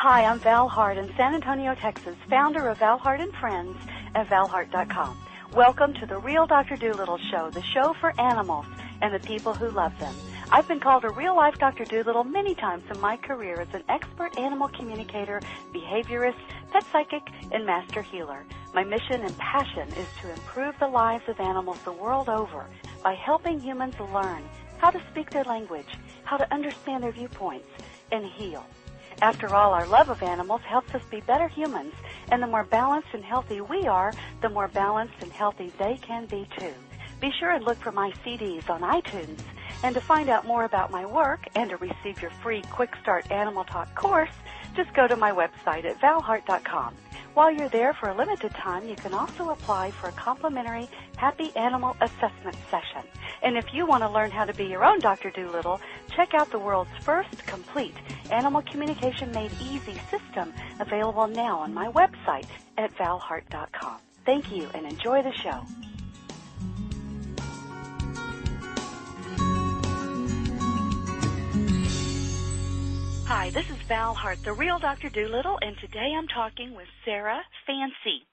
Hi, I'm Val Hart in San Antonio, Texas, founder of Val Hart and Friends at valhart.com. Welcome to the Real Dr. Doolittle Show, the show for animals and the people who love them. I've been called a real-life Dr. Doolittle many times in my career as an expert animal communicator, behaviorist, pet psychic, and master healer. My mission and passion is to improve the lives of animals the world over by helping humans learn how to speak their language, how to understand their viewpoints, and heal. After all, our love of animals helps us be better humans, and the more balanced and healthy we are, the more balanced and healthy they can be too. Be sure and look for my CDs on iTunes. And to find out more about my work and to receive your free Quick Start Animal Talk course, just go to my website at valhart.com. While you're there for a limited time, you can also apply for a complimentary Happy Animal Assessment session. And if you want to learn how to be your own Dr. Doolittle, check out the world's first complete Animal Communication Made Easy system available now on my website at valhart.com. Thank you and enjoy the show. Hi, this is Val Hart, the real Dr. Doolittle, and today I'm talking with Sara Fancy.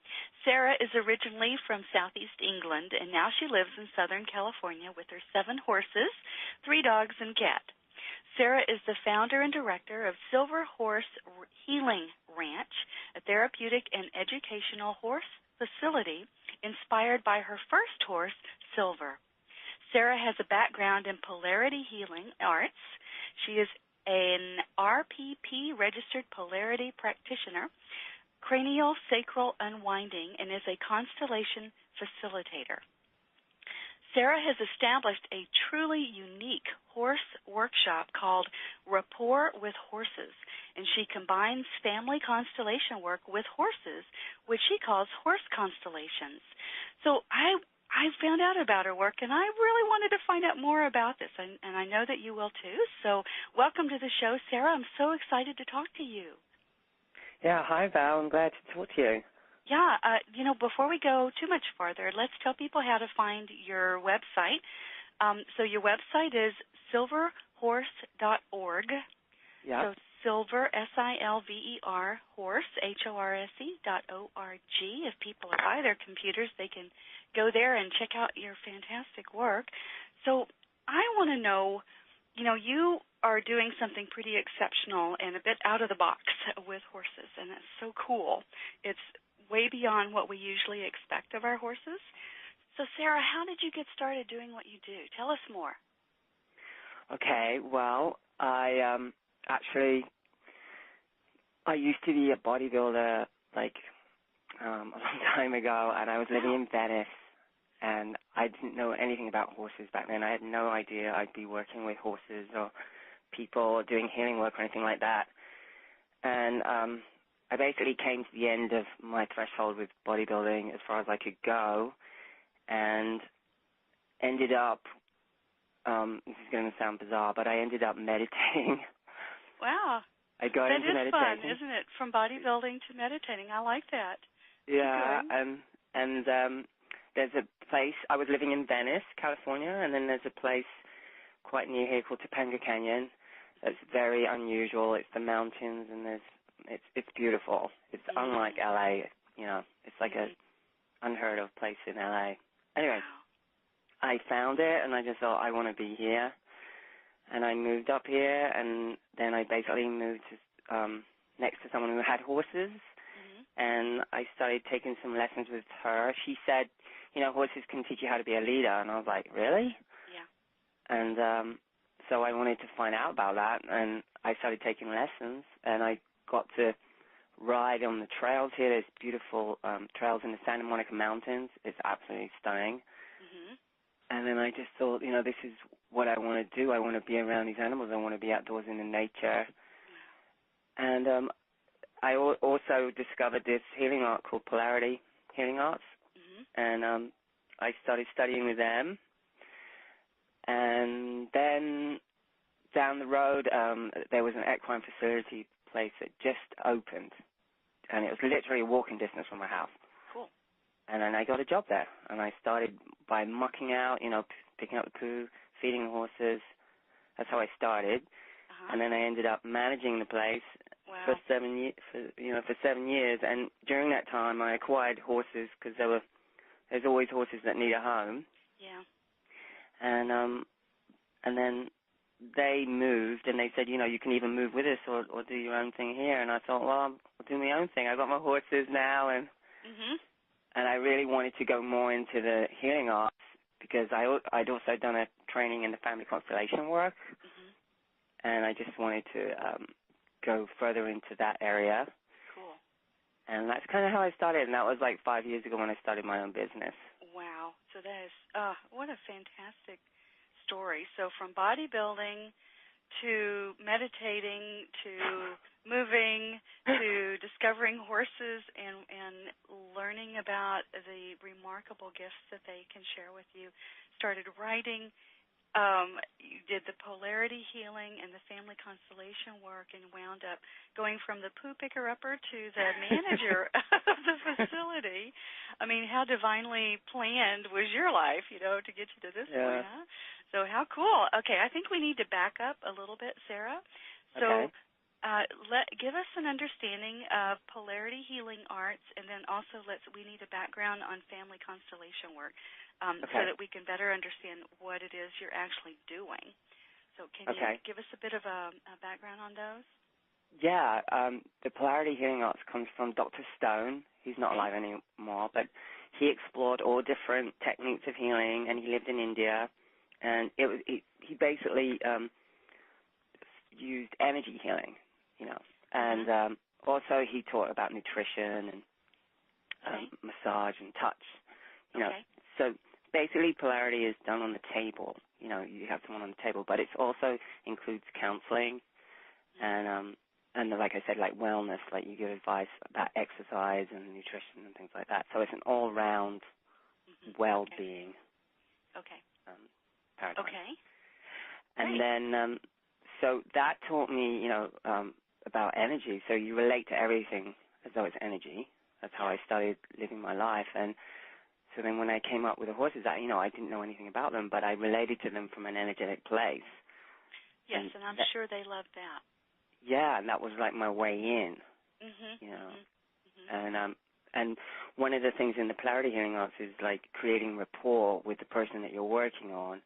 Sara is originally from Southeast England, and now she lives in Southern California with her 7 horses, 3 dogs, and cat. Sara is the founder and director of Silver Horse Healing Ranch, a therapeutic and educational horse facility inspired by her first horse, Silver. Sara has a background in polarity healing arts. She is an RPP registered polarity practitioner, cranial sacral unwinding, and is a constellation facilitator. Sara has established a truly unique horse workshop called Rapport with Horses, and she combines family constellation work with horses, which she calls horse constellations. So I found out about her work, and I really wanted to find out more about this, and I know that you will too. So welcome to the show, Sara. I'm so excited to talk to you. Yeah, hi, Val. I'm glad to talk to you. Yeah, before we go too much farther, let's tell people how to find your website. So your website is silverhorse.org. Yeah. So Silver, S-I-L-V-E-R, horse, H-O-R-S-E.O-R-G. If people are by their computers, they can go there and check out your fantastic work. So I want to know, you are doing something pretty exceptional and a bit out of the box with horses, and it's so cool. It's way beyond what we usually expect of our horses. So, Sara, how did you get started doing what you do? Tell us more. Okay, well, I used to be a bodybuilder, a long time ago, and I was living in Venice, and I didn't know anything about horses back then. I had no idea I'd be working with horses or people doing healing work or anything like that. And I basically came to the end of my threshold with bodybuilding as far as I could go, and ended up, this is going to sound bizarre, but I ended up meditating. Wow. I got into meditating. That is fun, isn't it? From bodybuilding to meditating. I like that. Yeah, and there's a place, I was living in Venice, California, and then there's a place quite near here called Topanga Canyon that's very unusual. It's the mountains, and it's beautiful. It's unlike LA, it's like a unheard of place in LA. Anyway, I found it, and I just thought, I want to be here. And I moved up here, and then I basically moved to, next to someone who had horses, and I started taking some lessons with her. She said, horses can teach you how to be a leader, and I was like, really? Yeah. And so I wanted to find out about that, and I started taking lessons, and I got to ride on the trails here. There's beautiful trails in the Santa Monica Mountains. It's absolutely stunning. And then I just thought, this is what I want to do. I want to be around these animals. I want to be outdoors in the nature. And I also discovered this healing art called Polarity Healing Arts. And I started studying with them. And then down the road, there was an equine facility place that just opened. And it was literally a walking distance from my house. Cool. And then I got a job there. And I started by mucking out, picking up the poo, feeding the horses. That's how I started. And then I ended up managing the place Wow. for 7 years. And during that time, I acquired horses because there's always horses that need a home. Yeah. And then they moved, and they said, you can even move with us or do your own thing here. And I thought, well, I'll do my own thing. I got my horses now, and I really wanted to go more into the healing arts because I'd also done a training in the family constellation work, and I just wanted to go further into that area. Cool. And that's kind of how I started, and that was like 5 years ago when I started my own business. Wow. So that is, what a fantastic story. So from bodybuilding to meditating to moving to discovering horses and learning about the remarkable gifts that they can share with you, started writing. You did the polarity healing and the family constellation work and wound up going from the poo picker-upper to the manager of the facility. I mean, how divinely planned was your life, to get you to this point, huh? So how cool. Okay, I think we need to back up a little bit, Sara. So give us an understanding of polarity healing arts, and then also we need a background on family constellation work. So that we can better understand what it is you're actually doing. So can you give us a bit of a background on those? Yeah, the polarity healing arts comes from Dr. Stone. He's not alive anymore, but he explored all different techniques of healing, and he lived in India. And he basically used energy healing, and also he taught about nutrition and massage and touch, So basically, polarity is done on the table. You have someone on the table, but it also includes counseling and like I said, like wellness, like you give advice about exercise and nutrition and things like that. So it's an all-round well-being paradigm. Okay. And then, so that taught me, about energy. So you relate to everything as though it's energy. That's how I started living my life. And so then when I came up with the horses, I didn't know anything about them, but I related to them from an energetic place. Yes, and I'm sure they loved that. Yeah, and that was like my way in, And one of the things in the polarity healing arts is like creating rapport with the person that you're working on,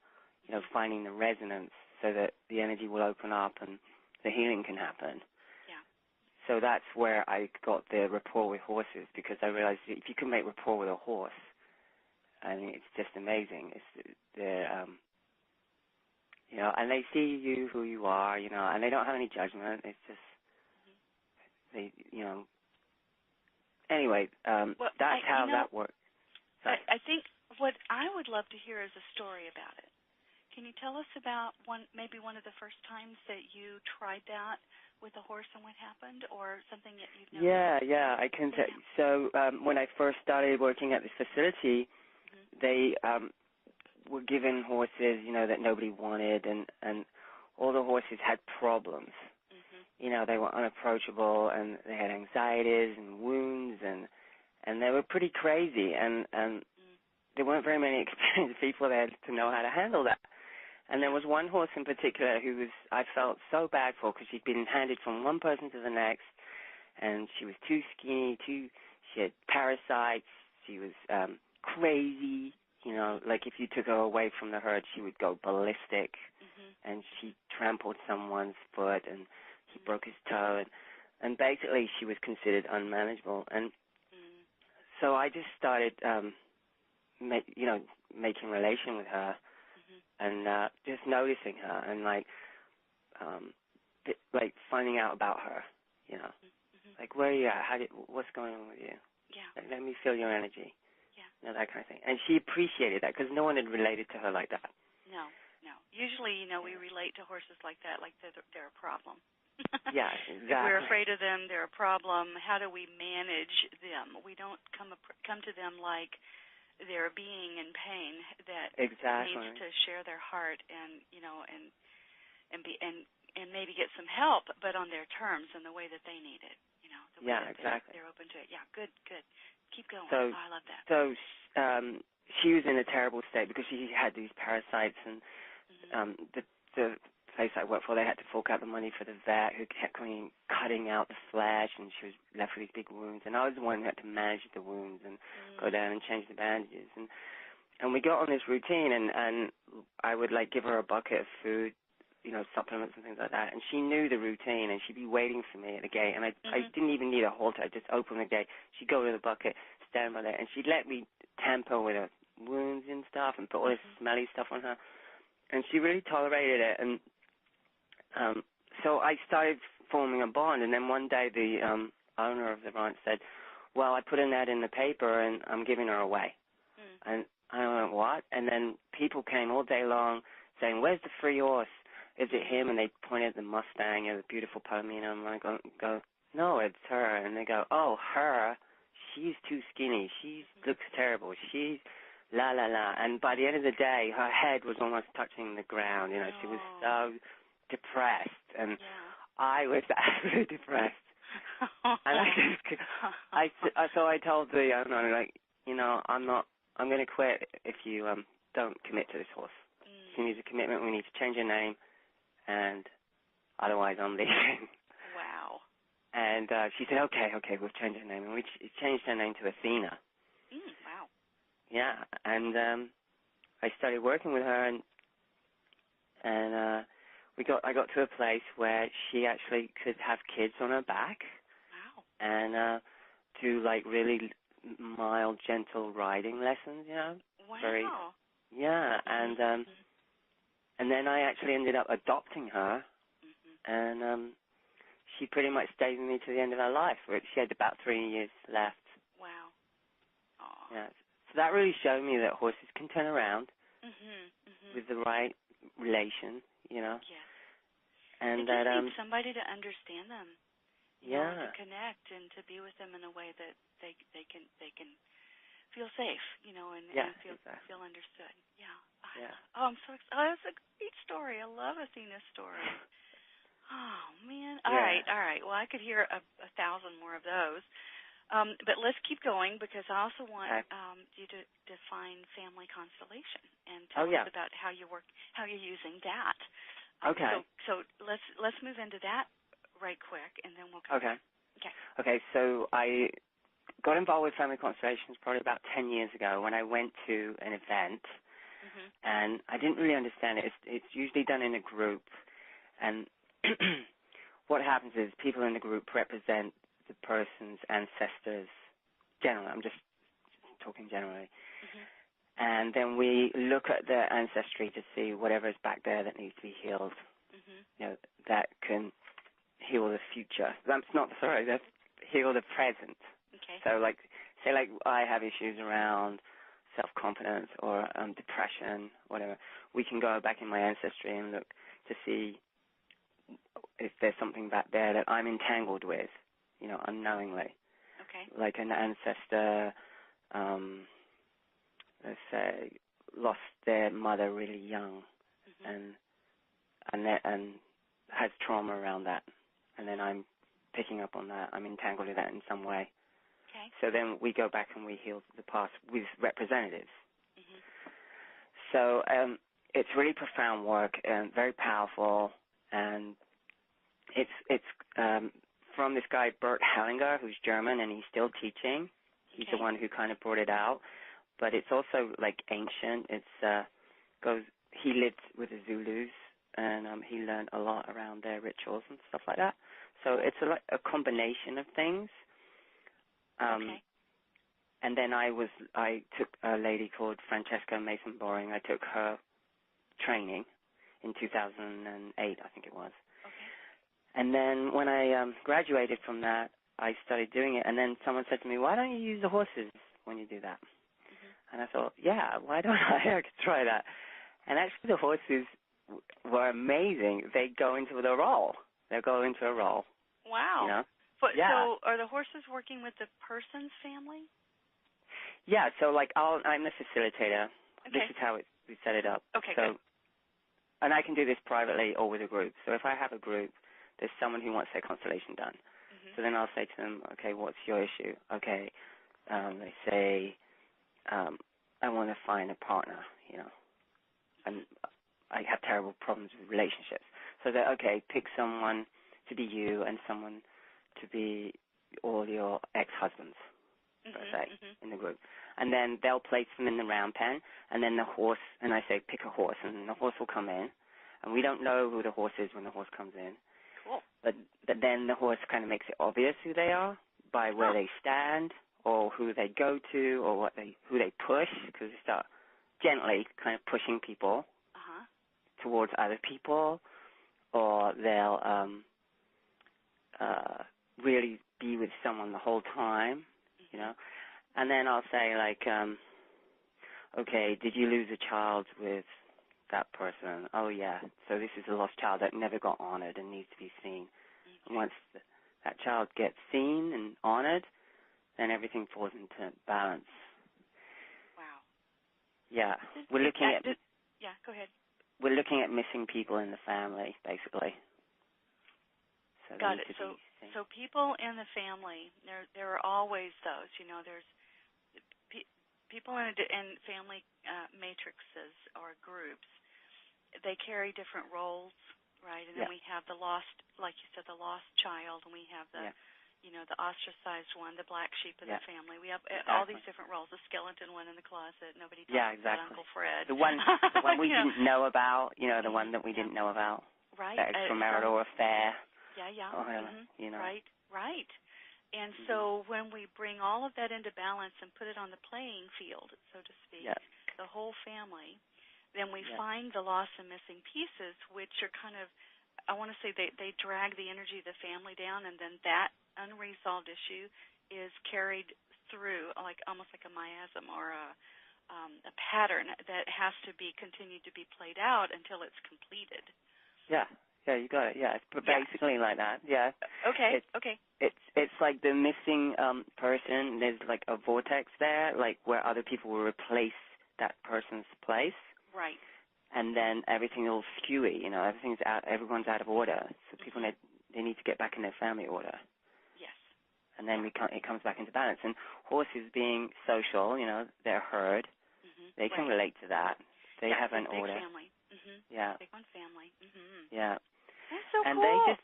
finding the resonance so that the energy will open up and the healing can happen. Yeah. So that's where I got the rapport with horses, because I realized if you can make rapport with a horse, I mean, it's just amazing. And they see you who you are, and they don't have any judgment. It's just, Anyway, that's how that works. I think what I would love to hear is a story about it. Can you tell us about maybe one of the first times that you tried that with a horse and what happened, or something that you've noticed? Yeah, I can tell you. So when I first started working at this facility, they were given horses, that nobody wanted, and all the horses had problems. They were unapproachable, and they had anxieties and wounds, and they were pretty crazy, and there weren't very many experienced people there to know how to handle that. And there was one horse in particular I felt so bad for, because she'd been handed from one person to the next, and she was too skinny, she had parasites, she was crazy, like if you took her away from the herd, she would go ballistic, and she trampled someone's foot, and he broke his toe, and basically she was considered unmanageable. And so I just started, making relation with her, and just noticing her, and like finding out about her, like where are you at? What's going on with you? Yeah. Like, let me feel your energy. Yeah. That kind of thing. And she appreciated that, because no one had related to her like that. No. Usually, we relate to horses like that, like they're a problem. Yeah, exactly. If we're afraid of them, they're a problem. How do we manage them? We don't come to them like they're a being in pain that needs to share their heart and maybe get some help, but on their terms and the way that they need it. The way that they're open to it. Yeah, good. Keep going. I love that. So she was in a terrible state because she had these parasites, and the place I worked for, they had to fork out the money for the vet, who kept coming cutting out the flesh, and she was left with these big wounds. And I was the one who had to manage the wounds and go down and change the bandages. And we got on this routine, and I would, like, give her a bucket of food, you know, supplements and things like that. And she knew the routine, and she'd be waiting for me at the gate. And I didn't even need a halter. I'd just open the gate. She'd go to the bucket, stand by there, and she'd let me tamper with her wounds and stuff and put all this smelly stuff on her. And she really tolerated it. And so I started forming a bond. And then one day the owner of the ranch said, well, I put an ad in the paper, and I'm giving her away. And I went, what? And then people came all day long saying, where's the free horse? Is it him? And they pointed at the Mustang or the beautiful Palomino. And I go, no, it's her. And they go, oh, her? She's too skinny. She looks terrible. She's la, la, la. And by the end of the day, her head was almost touching the ground. You know, she was so depressed. And I was absolutely depressed. And so I told the owner, like, you know, I'm going to quit if you don't commit to this horse. She needs a commitment. We need to change her name, and otherwise I'm leaving. Wow. And she said, okay, we'll change her name. And we changed her name to Athena. Wow. Yeah, and I started working with her, and I got to a place where she actually could have kids on her back. Wow. And do, like, really mild, gentle riding lessons, you know. Wow. And then I actually ended up adopting her, and she pretty much stayed with me to the end of her life. She had about 3 years left. Wow. Aww. Yeah. So that really showed me that horses can turn around with the right relation, you know. Yes. And they just need somebody to understand them. You know, to connect and to be with them in a way that they can feel safe, you know, and feel understood. Yeah. Oh, I'm so excited. Oh, that's a great story. I love Athena's story. Oh man. All right. Well, I could hear a 1,000 more of those. But let's keep going, because I also want you to define family constellation and tell us about how you work, how you're using that. Okay. So let's move into that right quick, and then we'll come back. Okay, so I got involved with family constellations probably about 10 years ago when I went to an event, and I didn't really understand it. It's usually done in a group, and what happens is people in the group represent the person's ancestors generally. I'm just talking generally. And then we look at their ancestry to see whatever is back there that needs to be healed, you know, that can heal the future. That's not, sorry, that heal the present. Okay. So, like, say, like, I have issues around self-confidence or depression, whatever. We can go back in my ancestry and look to see if there's something back there that I'm entangled with, you know, unknowingly. Okay. Like an ancestor, let's say, lost their mother really young, and has trauma around that. And then I'm picking up on that. I'm entangled in that in some way. Okay. So then we go back and we heal the past with representatives. So it's really profound work and very powerful. And it's from this guy, Bert Hellinger, who's German, and he's still teaching. He's the one who kind of brought it out. But it's also, like, ancient. He lived with the Zulus, and he learned a lot around their rituals and stuff like that. So it's a combination of things. And then I took a lady called Francesca Mason Boring. I took her training in 2008, I think it was. And then when I graduated from that, I started doing it. And then someone said to me, why don't you use the horses when you do that? And I thought, yeah, why don't I could try that? And actually the horses were amazing. They go into the role. They'll go into a role. Wow. You know? So are the horses working with the person's family? Yeah, so, like, I'm the facilitator. Okay. This is how we set it up. Okay, so, good. And I can do this privately or with a group. So if I have a group, there's someone who wants their constellation done. So then I'll say to them, okay, what's your issue? Okay, they say, I want to find a partner, you know, and I have terrible problems with relationships. So they're, okay, pick someone to be you and someone to be all your ex-husbands, per se, in the group. And then they'll place them in the round pen, and then the horse, and I say pick a horse, and the horse will come in. And we don't know who the horse is when the horse comes in. Cool. But then the horse kind of makes it obvious who they are by where they stand or who they go to or who they push, because they start gently kind of pushing people towards other people, or they'll really be with someone the whole time, you know. And then I'll say, like, okay, did you lose a child with that person? Oh, yeah. So this is a lost child that never got honored and needs to be seen. And once that child gets seen and honored, then everything falls into balance. Wow. Yeah. We're looking at... Yeah, go ahead. We're looking at missing people in the family, basically. So got it. So people in the family, there are always those. You know, there's people in family matrices or groups. They carry different roles, right? And then we have the lost, like you said, the lost child, and we have the, you know, the ostracized one, the black sheep of the family. We have all these different roles. The skeleton one in the closet. Nobody talks about Uncle Fred. The one we didn't know about. You know, the one that we didn't know about. Right. The extramarital affair. You know. Right. And so when we bring all of that into balance and put it on the playing field, so to speak, the whole family, then we find the lost and missing pieces, which are kind of, I want to say they drag the energy of the family down, and then that unresolved issue is carried through, like almost like a miasm or a pattern that has to be continued to be played out until it's completed. Yeah, you got it. Yeah, it's basically like that. Yeah. Okay. It's like the missing person. There's like a vortex there, like where other people will replace that person's place. Right. And then everything will skewy. You know, everyone's out of order. So people they need to get back in their family order. Yes. And then it comes back into balance. And horses being social, you know, they're herd. They can relate to that. They have an order. Family. Yeah. Big one family. Yeah. That's so and cool.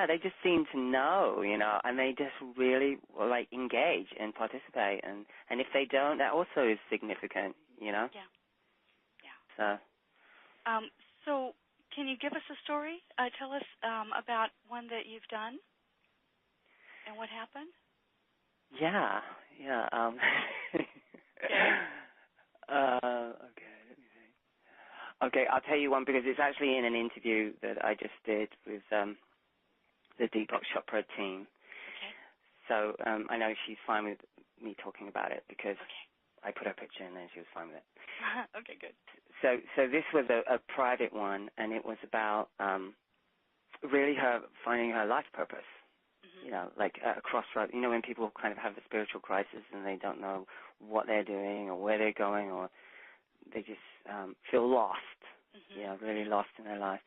they just seem to know, you know, and they just really like engage and participate. And if they don't, that also is significant, you know. Yeah. So can you give us a story? Tell us about one that you've done and what happened. Yeah. Okay, let me see. Okay, I'll tell you one because it's actually in an interview that I just did with the Deepak Chopra team. Okay. So I know she's fine with me talking about it because I put her picture in there and she was fine with it. Okay, good. So this was a private one, and it was about really her finding her life purpose. You know, like a crossroad. You know, when people kind of have a spiritual crisis and they don't know what they're doing or where they're going, or they just feel lost, you know, really lost in their life.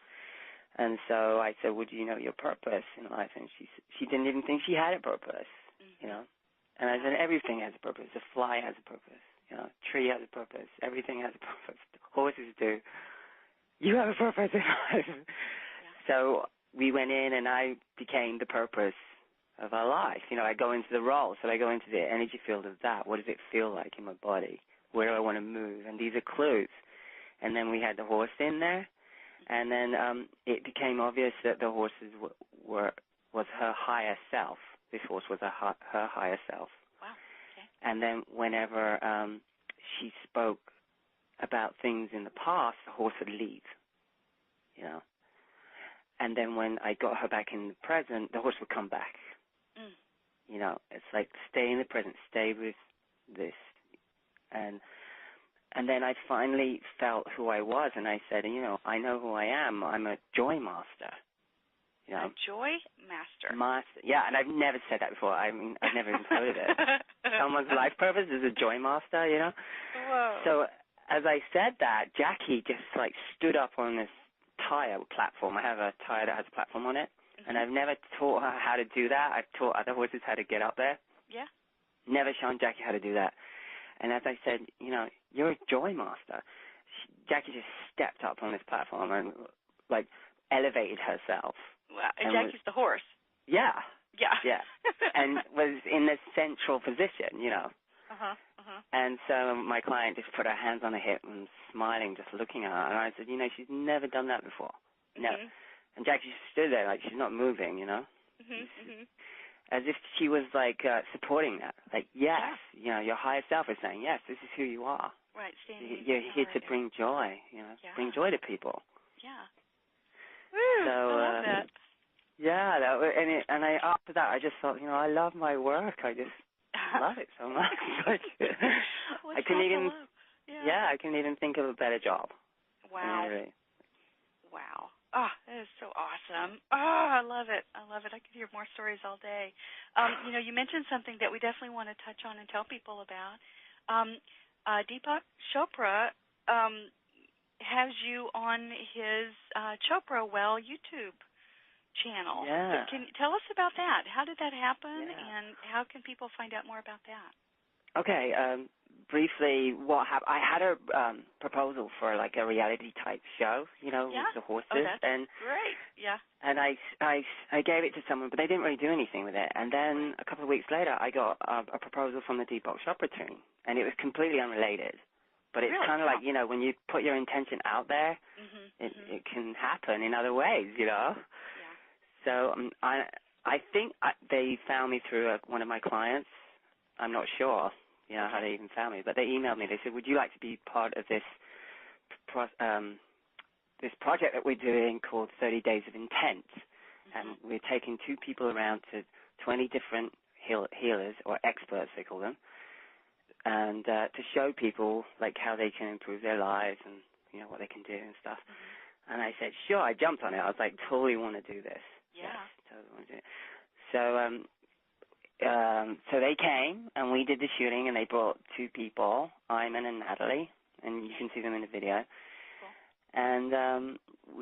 And so I said, well, do you know your purpose in life? And she didn't even think she had a purpose, you know. And I said, everything has a purpose. A fly has a purpose, you know. A tree has a purpose. Everything has a purpose. Horses do. You have a purpose in life. So we went in and I became the purpose of our life. You know, I go into the role, so I go into the energy field of that. What does it feel like in my body? Where do I want to move? And these are clues. And then we had the horse in there, and then it became obvious that the horses was her higher self. This horse was her higher self. Wow. Okay. And then whenever she spoke about things in the past, the horse would leave, you know. And then when I got her back in the present, the horse would come back. You know, it's like stay in the present, stay with this. And then I finally felt who I was, and I said, you know, I know who I am. I'm a joy master. You know? A joy master. Yeah, and I've never said that before. I mean, I've never even heard it. Someone's life purpose is a joy master, you know? Whoa. So as I said that, Jackie just like stood up on this tire platform. I have a tire that has a platform on it, and I've never taught her how to do that. I've taught other horses how to get up there. Yeah. Never shown Jackie how to do that. And as I said, you know, you're a joy master. Jackie just stepped up on this platform and like elevated herself. Wow. And Jackie's the horse. Yeah. Yeah. Yeah. And was in a central position, you know. And so my client just put her hands on her hip and smiling, just looking at her. And I said, you know, she's never done that before. No. And Jackie stood there like she's not moving, you know. As if she was like supporting that. Like, yes, you know, your higher self is saying, yes, this is who you are. Right. You're here to bring joy, you know, bring joy to people. Yeah. Woo, so, I love that. Yeah, after that, I just thought, you know, I love my work. I just love it so much. Like, I couldn't even, I couldn't even think of a better job. Wow. Wow. Oh, that is so awesome. Oh, I love it. I love it. I could hear more stories all day. You know, you mentioned something that we definitely want to touch on and tell people about. Deepak Chopra has you on his Chopra Well YouTube channel. Yeah. So can you tell us about that? How did that happen, and how can people find out more about that? Okay. Briefly, what happened? I had a proposal for like a reality-type show, you know, with the horses. Oh, that's great. Yeah. And I gave it to someone, but they didn't really do anything with it. And then a couple of weeks later, I got a proposal from the Deepak Chopra team, and it was completely unrelated. But it's kind of like, you know, when you put your intention out there, it can happen in other ways, you know. Yeah. So I think they found me through one of my clients. I'm not sure, you know, how they even found me, but they emailed me. They said, would you like to be part of this this project that we're doing called 30 Days of Intent? And we're taking 2 people around to 20 different healers, or experts they call them, and to show people like how they can improve their lives and, you know, what they can do and stuff. And I said, sure. I jumped on it. I was like, totally want to do this. Yeah. Yes, totally want to do it. So they came, and we did the shooting, and they brought 2 people, Iman and Natalie, and you can see them in the video. Cool. And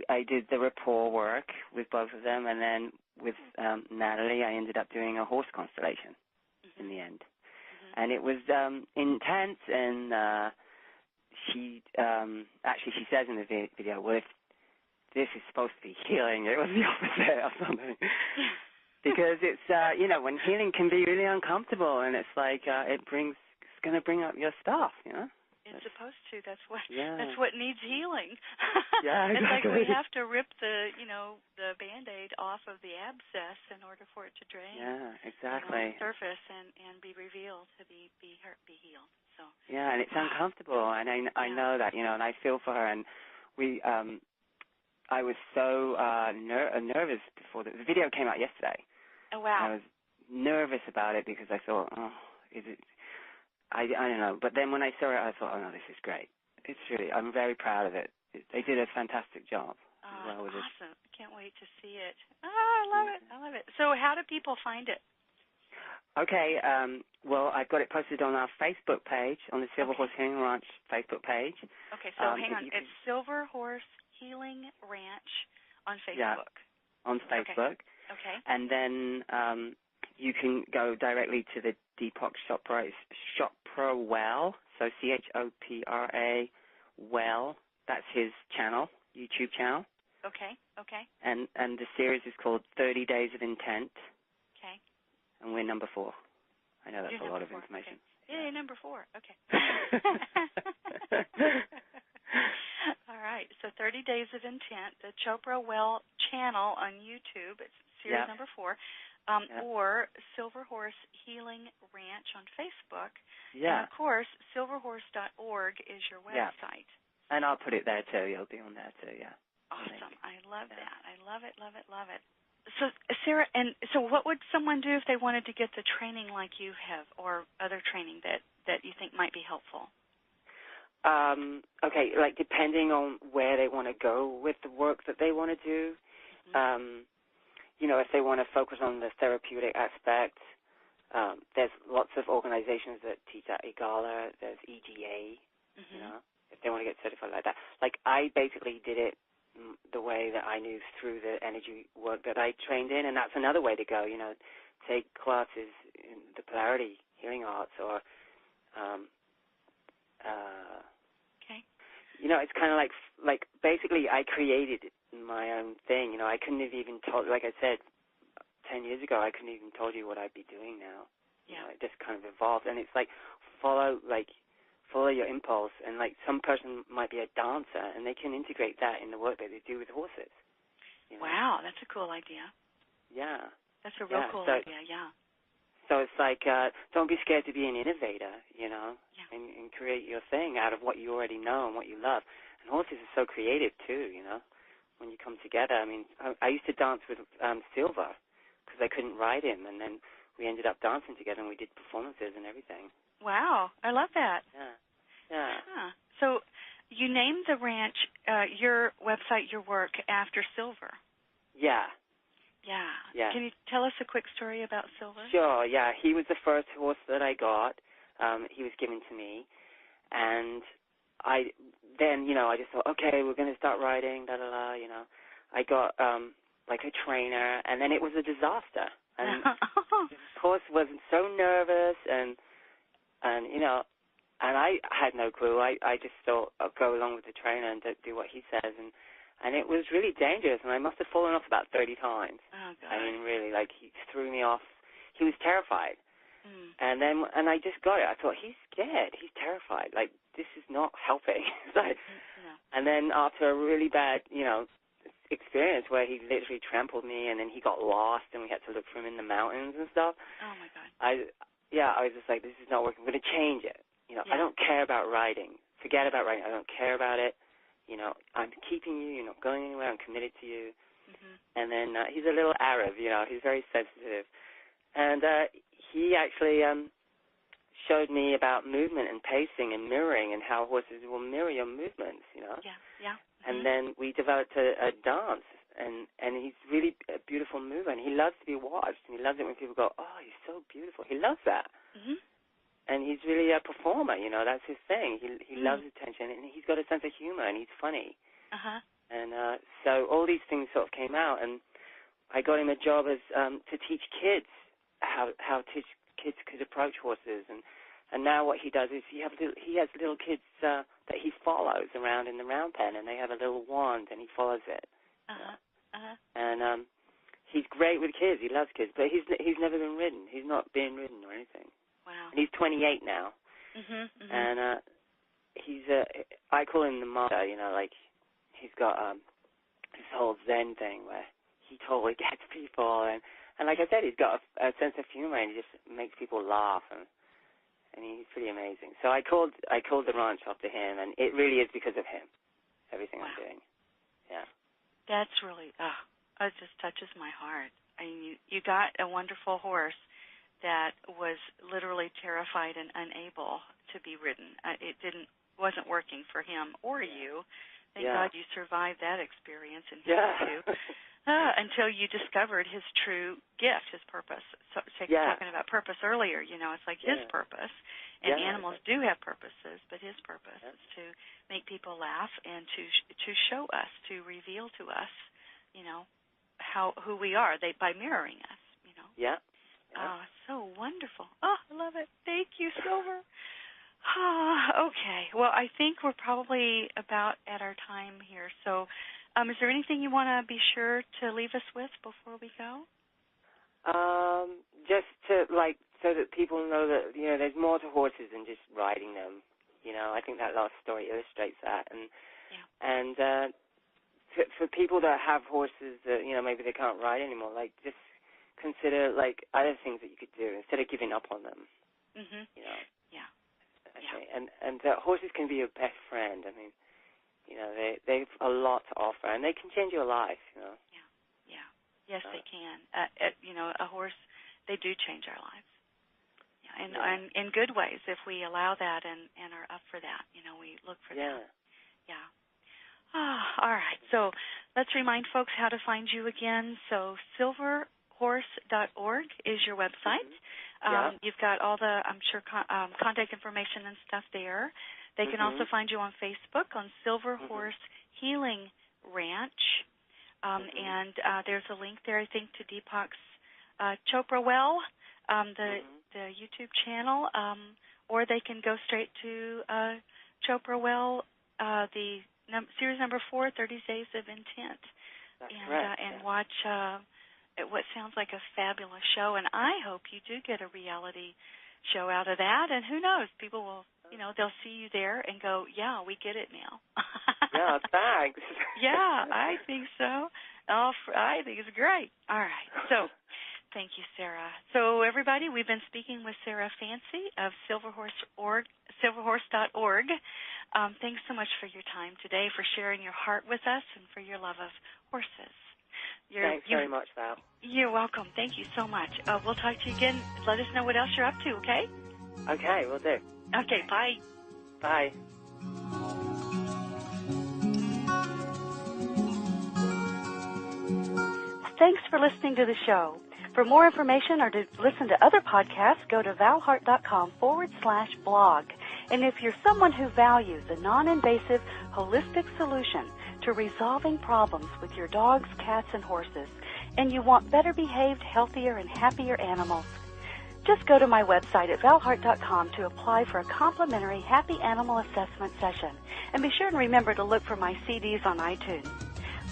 I did the rapport work with both of them, and then with Natalie, I ended up doing a horse constellation in the end. And it was intense, and she says in the video, well, if this is supposed to be healing, it was the opposite or something. Because it's, you know, when healing can be really uncomfortable, and it's like it's going to bring up your stuff, you know? It's supposed to. That's what needs healing. Yeah, exactly. It's like we have to rip the Band-Aid off of the abscess in order for it to drain. Yeah, exactly. You know, surface and be revealed to be healed. So. Yeah, and it's uncomfortable, and I know that, you know, and I feel for her, and I was so nervous before the video came out yesterday. Oh, wow. I was nervous about it because I thought, is it? I don't know. But then when I saw it, I thought, oh, no, this is great. It's really, I'm very proud of it. They did a fantastic job. Oh, awesome. I can't wait to see it. Oh, I love it. I love it. So how do people find it? Okay. Well, I've got it posted on our Facebook page, on the Silver Horse Healing Ranch Facebook page. Okay, so hang on. It's Silver Horse Healing Ranch on Facebook. Yeah, on Facebook. Okay. And then you can go directly to the Deepak Chopra, Chopra Well, so Chopra Well. That's his channel, YouTube channel. Okay. And the series is called 30 Days of Intent. Okay. And we're number 4. I know that's a lot of information. Okay. Yeah, number 4. Okay. All right. So 30 Days of Intent, the Chopra Well channel on YouTube. It's series number 4. Or Silver Horse Healing Ranch on Facebook. Yeah. And, of course, silverhorse.org is your website. Yeah. And I'll put it there, too. You'll be on there, too, yeah. Awesome. I love that. I love it, love it, love it. So, Sarah, and so what would someone do if they wanted to get the training like you have, or other training that you think might be helpful? Okay, like depending on where they want to go with the work that they want to do. You know, if they want to focus on the therapeutic aspect, there's lots of organizations that teach at IGALA. There's EGA, you know, if they want to get certified like that. Like, I basically did it the way that I knew through the energy work that I trained in, and that's another way to go, you know, take classes in the polarity healing arts or, you know, it's kind of like basically I created my own thing, you know. I couldn't have even told, like I said, 10 years ago, I couldn't even told you what I'd be doing now. Yeah. You know, it just kind of evolved. And it's like follow your impulse. And like some person might be a dancer, and they can integrate that in the work that they do with horses. You know? Wow, that's a cool idea. Yeah. That's a real cool idea, yeah. So it's like, don't be scared to be an innovator, you know, yeah. and create your thing out of what you already know and what you love. And horses are so creative, too, you know, when you come together. I mean, I used to dance with Silver because I couldn't ride him, and then we ended up dancing together, and we did performances and everything. Wow, I love that. Yeah. Huh. So you named the ranch, your website, your work, after Silver. Yeah. Yeah. Can you tell us a quick story about Silver? Sure, yeah. He was the first horse that I got. He was given to me. And I just thought, okay, we're going to start riding, you know. I got, like a trainer, and then it was a disaster. And the horse was so nervous, and you know, and I had no clue. I just thought I'd go along with the trainer and do what he says, and it was really dangerous, and I must have fallen off about 30 times. Oh, God. I mean, really, like, he threw me off. He was terrified. And I just got it. I thought, he's scared. He's terrified. Like, this is not helping. And then after a really bad, you know, experience where he literally trampled me, and then he got lost, and we had to look for him in the mountains and stuff. Oh, my God. I was just like, this is not working. I'm going to change it. You know, I don't care about riding. Forget about riding. I don't care about it. You know, I'm keeping you. You're not going anywhere. I'm committed to you. And then he's a little Arab, you know. He's very sensitive. And he actually showed me about movement and pacing and mirroring and how horses will mirror your movements, you know. Yeah. And then we developed a dance, and he's really a beautiful mover, and he loves to be watched, and he loves it when people go, oh, he's so beautiful. He loves that. And he's really a performer, you know. That's his thing. He loves attention, and he's got a sense of humor, and he's funny. And so all these things sort of came out, and I got him a job as to teach kids how kids could approach horses. And now what he does is he has little kids that he follows around in the round pen, and they have a little wand, and he follows it. And he's great with kids. He loves kids, but he's never been ridden. He's not been ridden or anything. Wow. And he's 28 now. And I call him the master, you know, like he's got this whole Zen thing where he totally gets people, and like I said, he's got a sense of humor, and he just makes people laugh, and he's pretty amazing. So I called the ranch after him, and it really is because of him, everything I'm doing. Yeah. That's really, it just touches my heart. I mean, you got a wonderful horse that was literally terrified and unable to be ridden. It wasn't working for him or you. Thank God you survived that experience and until you discovered his true gift, his purpose. So talking about purpose earlier, you know, it's like his purpose. And animals do have purposes, but his purpose is to make people laugh and to show us, to reveal to us, you know, who we are by mirroring us, you know. Yeah. Oh, so wonderful. Oh, I love it. Thank you, Silver. Okay. Well, I think we're probably about at our time here. So is there anything you want to be sure to leave us with before we go? Just to, so that people know that, you know, there's more to horses than just riding them. You know, I think that last story illustrates that. And for people that have horses that, you know, maybe they can't ride anymore, just consider other things that you could do instead of giving up on them. You know. Okay. And horses can be your best friend. I mean, you know, they've a lot to offer, and they can change your life. You know. Yes, they can. You know, a horse, they do change our lives. And in good ways if we allow that and are up for that. You know, we look for that. All right. So let's remind folks how to find you again. So silverhorse.org is your website. You've got all the, I'm sure, contact information and stuff there. They can also find you on Facebook on Silver Horse Healing Ranch. And there's a link there, I think, to Deepak's Chopra Well, the YouTube channel, or they can go straight to Chopra Well, the series number 4, 30 Days of Intent, and watch what sounds like a fabulous show, and I hope you do get a reality show out of that. And who knows, people will, they'll see you there and go, yeah, we get it now. Yeah, thanks. Yeah, I think so. I think it's great. All right. So thank you, Sara. So, everybody, we've been speaking with Sara Fancy of silverhorse.org. Thanks so much for your time today, for sharing your heart with us, and for your love of horses. Thanks very much, Val. You're welcome. Thank you so much. We'll talk to you again. Let us know what else you're up to, okay? Okay, we'll do. Okay, bye. Bye. Thanks for listening to the show. For more information or to listen to other podcasts, go to valheart.com/blog. And if you're someone who values a non-invasive, holistic solution to resolving problems with your dogs, cats, and horses, and you want better behaved, healthier, and happier animals, just go to my website at valheart.com to apply for a complimentary Happy Animal Assessment session. And be sure and remember to look for my CDs on iTunes.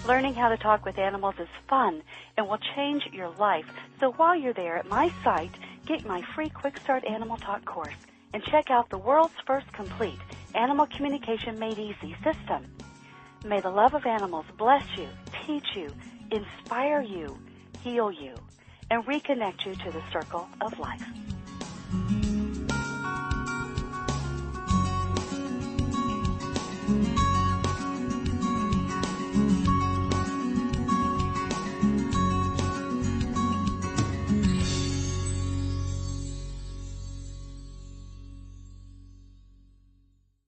Learning how to talk with animals is fun and will change your life. So while you're there at my site, get my free Quick Start Animal Talk course and check out the world's first complete Animal Communication Made Easy system. May the love of animals bless you, teach you, inspire you, heal you, and reconnect you to the circle of life.